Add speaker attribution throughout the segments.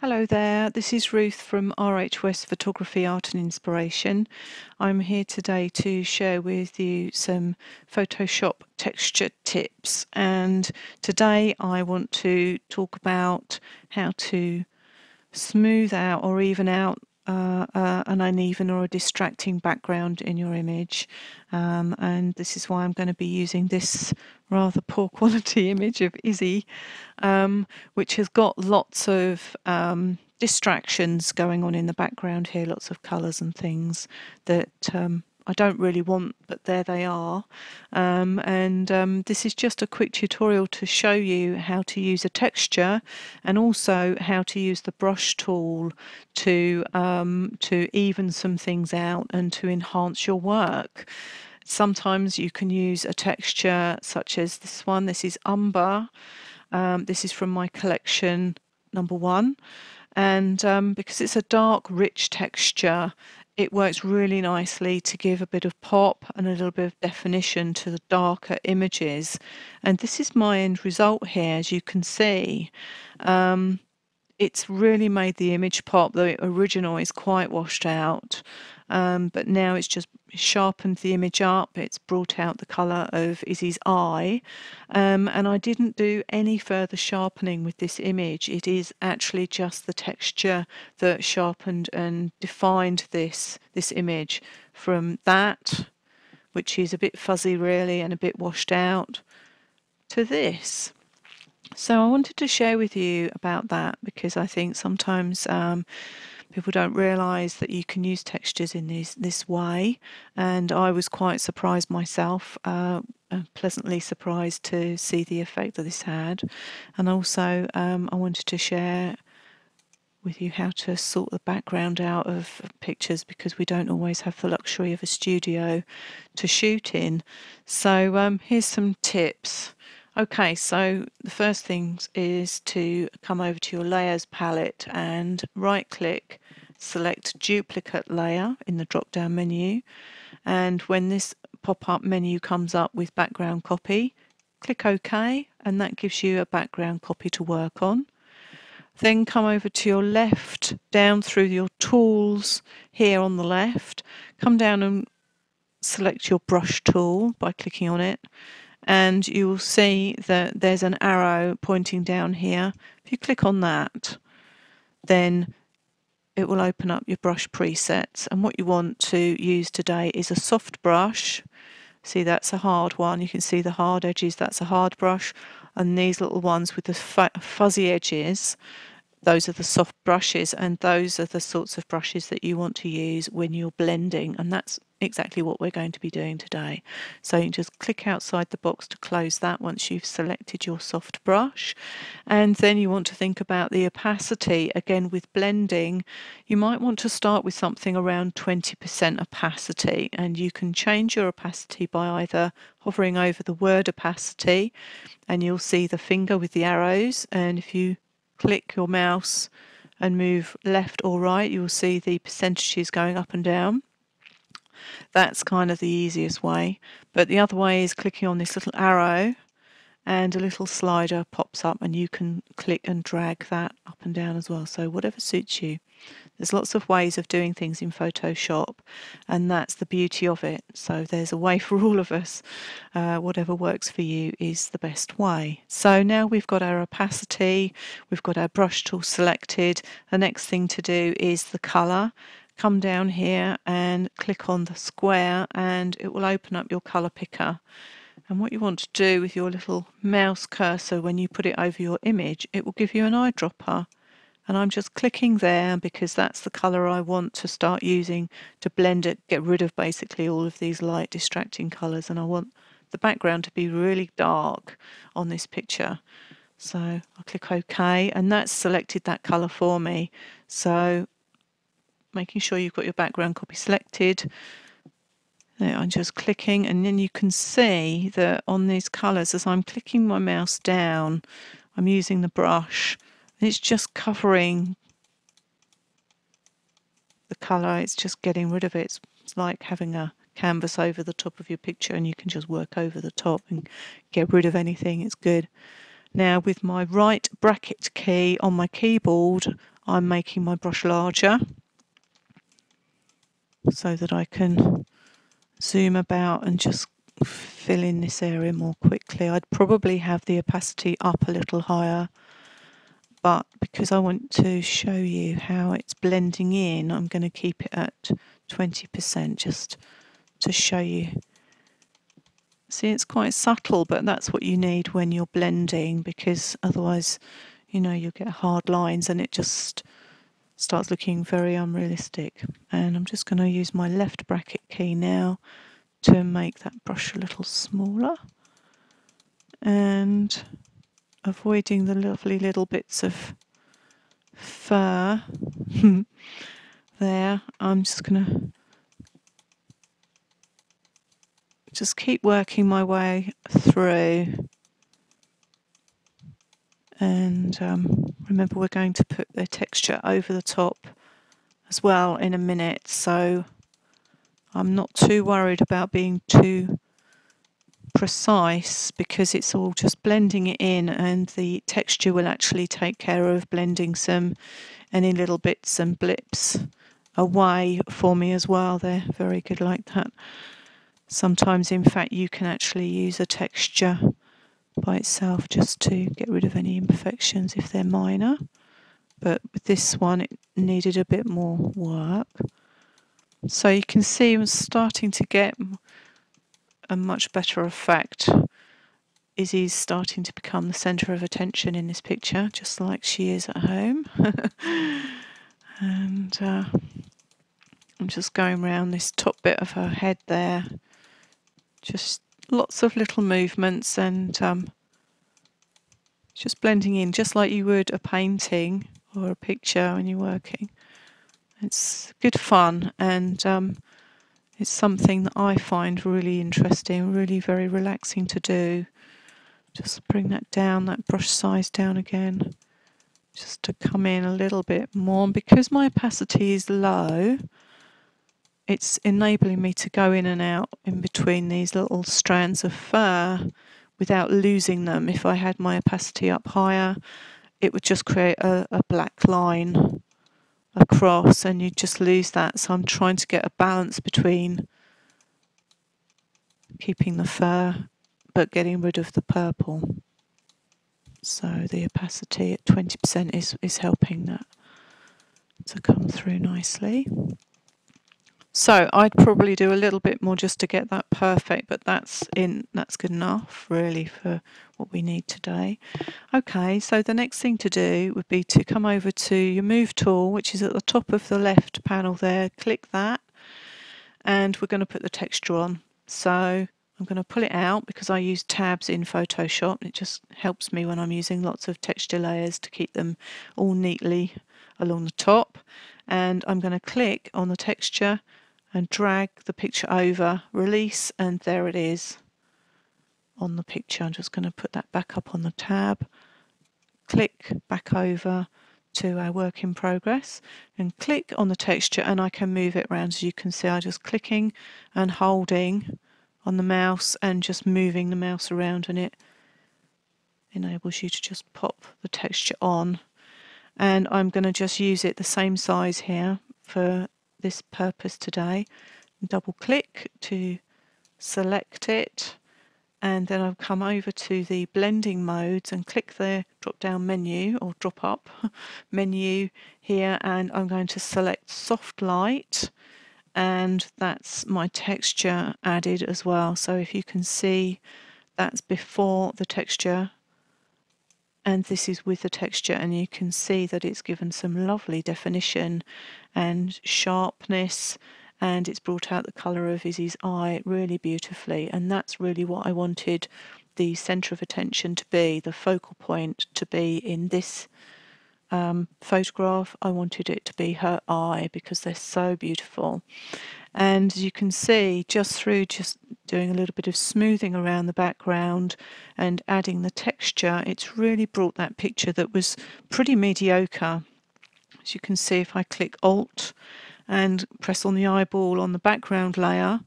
Speaker 1: Hello there, this is Ruth from West Photography, Art and Inspiration. I'm here today to share with you some Photoshop texture tips, and today I want to talk about how to smooth out or even out an uneven or a distracting background in your image, and this is why I'm going to be using this rather poor quality image of Izzy, which has got lots of distractions going on in the background here, lots of colours and things that I don't really want, but there they are. This is just a quick tutorial to show you how to use a texture and also how to use the brush tool to even some things out and to enhance your work. Sometimes you can use a texture such as this one. This is umber. This is from my collection #1, and because it's a dark, rich texture, it works really nicely to give a bit of pop and a little bit of definition to the darker images. And this is my end result here, as you can see. It's really made the image pop. The original is quite washed out, but now it's just sharpened the image up. It's brought out the colour of Izzy's eye, and I didn't do any further sharpening with this image. It is actually just the texture that sharpened and defined this image from that, which is a bit fuzzy really and a bit washed out, to this. So I wanted to share with you about that because I think sometimes people don't realise that you can use textures in this way, and I was quite surprised myself, pleasantly surprised to see the effect that this had. And also I wanted to share with you how to sort the background out of pictures, because we don't always have the luxury of a studio to shoot in. So here's some tips. Okay, so the first thing is to come over to your layers palette and right click, select duplicate layer in the drop down menu, and when this pop-up menu comes up with background copy, click OK, and that gives you a background copy to work on. Then come over to your left, down through your tools here on the left, come down and select your brush tool by clicking on it, and you will see that there's an arrow pointing down here. If you click on that, then it will open up your brush presets, and what you want to use today is a soft brush. See, that's a hard one. You can see the hard edges, that's a hard brush, and these little ones with the fuzzy edges, those are the soft brushes, and those are the sorts of brushes that you want to use when you're blending, and that's exactly what we're going to be doing today. So you can just click outside the box to close that once you've selected your soft brush. And then you want to think about the opacity. Again, with blending, you might want to start with something around 20% opacity, and you can change your opacity by either hovering over the word opacity, and you'll see the finger with the arrows, and if you click your mouse and move left or right, you'll see the percentages going up and down. That's kind of the easiest way. But the other way is clicking on this little arrow, and a little slider pops up, and you can click and drag that up and down as well. So whatever suits you. There's lots of ways of doing things in Photoshop, and that's the beauty of it. So there's a way for all of us. Whatever works for you is the best way. So now we've got our opacity, we've got our brush tool selected. The next thing to do is the colour. Come down here and click on the square, and it will open up your colour picker. And what you want to do with your little mouse cursor when you put it over your image, it will give you an eyedropper. And I'm just clicking there because that's the colour I want to start using to blend it, get rid of basically all of these light distracting colours, and I want the background to be really dark on this picture. So I'll click OK, and that's selected that colour for me. So making sure you've got your background copy selected. There, I'm just clicking, and then you can see that on these colours, as I'm clicking my mouse down, I'm using the brush. It's just covering the colour, it's just getting rid of it. It's like having a canvas over the top of your picture, and you can just work over the top and get rid of anything. It's good. Now with my right bracket key on my keyboard, I'm making my brush larger so that I can zoom about and just fill in this area more quickly. I'd probably have the opacity up a little higher, but because I want to show you how it's blending in, I'm going to keep it at 20% just to show you. See, it's quite subtle, but that's what you need when you're blending, because otherwise, you know, you'll get hard lines and it just starts looking very unrealistic. And I'm just going to use my left bracket key now to make that brush a little smaller, and avoiding the lovely little bits of fur there. I'm just going to just keep working my way through, and remember, we're going to put the texture over the top as well in a minute, so I'm not too worried about being too precise, because it's all just blending it in, and the texture will actually take care of blending any little bits and blips away for me as well. They're very good like that. Sometimes, in fact, you can actually use a texture by itself just to get rid of any imperfections if they're minor, but with this one it needed a bit more work. So you can see I'm starting to get a much better effect. Izzy's starting to become the centre of attention in this picture, just like she is at home. And I'm just going around this top bit of her head there, just lots of little movements, and just blending in just like you would a painting or a picture when you're working. It's good fun, and it's something that I find really interesting, really very relaxing to do. Just bring that down, that brush size down again, just to come in a little bit more. And because my opacity is low, it's enabling me to go in and out in between these little strands of fur without losing them. If I had my opacity up higher, it would just create a black line across and you'd just lose that. So I'm trying to get a balance between keeping the fur but getting rid of the purple. So the opacity at 20% is helping that to come through nicely. So I'd probably do a little bit more just to get that perfect, but that's good enough really for what we need today. Okay, so the next thing to do would be to come over to your move tool, which is at the top of the left panel there. Click that, and we're going to put the texture on. So I'm going to pull it out because I use tabs in Photoshop. It just helps me when I'm using lots of texture layers to keep them all neatly along the top. And I'm going to click on the texture and drag the picture over, release, and there it is on the picture. I'm just going to put that back up on the tab, click back over to our work in progress, and click on the texture, and I can move it around. As you can see, I'm just clicking and holding on the mouse and just moving the mouse around, and it enables you to just pop the texture on. And I'm going to just use it the same size here for this purpose today. Double click to select it, and then I'll come over to the blending modes and click the drop down menu or drop up menu here, and I'm going to select soft light, and that's my texture added as well. So if you can see, that's before the texture and this is with the texture, and you can see that it's given some lovely definition and sharpness, and it's brought out the colour of Izzy's eye really beautifully. And that's really what I wanted the centre of attention to be, the focal point to be in this photograph. I wanted it to be her eye because they're so beautiful. And you can see just through just doing a little bit of smoothing around the background and adding the texture, it's really brought that picture that was pretty mediocre. As you can see, if I click Alt and press on the eyeball on the background layer,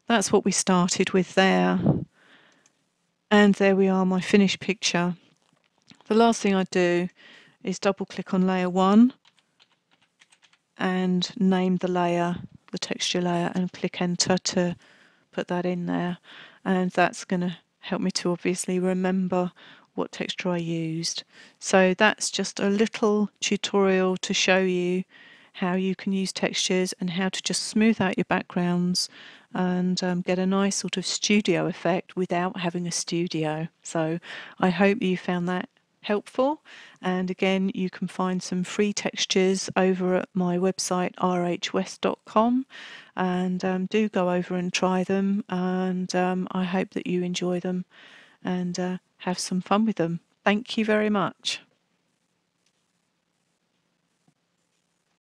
Speaker 1: that's what we started with there. And there we are, my finished picture. The last thing I do is double click on layer 1 and name the layer, the texture layer, and click enter to put that in there, and that's going to help me to obviously remember what texture I used. So that's just a little tutorial to show you how you can use textures and how to just smooth out your backgrounds and get a nice sort of studio effect without having a studio. So I hope you found that helpful, and again, you can find some free textures over at my website rhwest.com, and do go over and try them, and I hope that you enjoy them and have some fun with them. Thank you very much.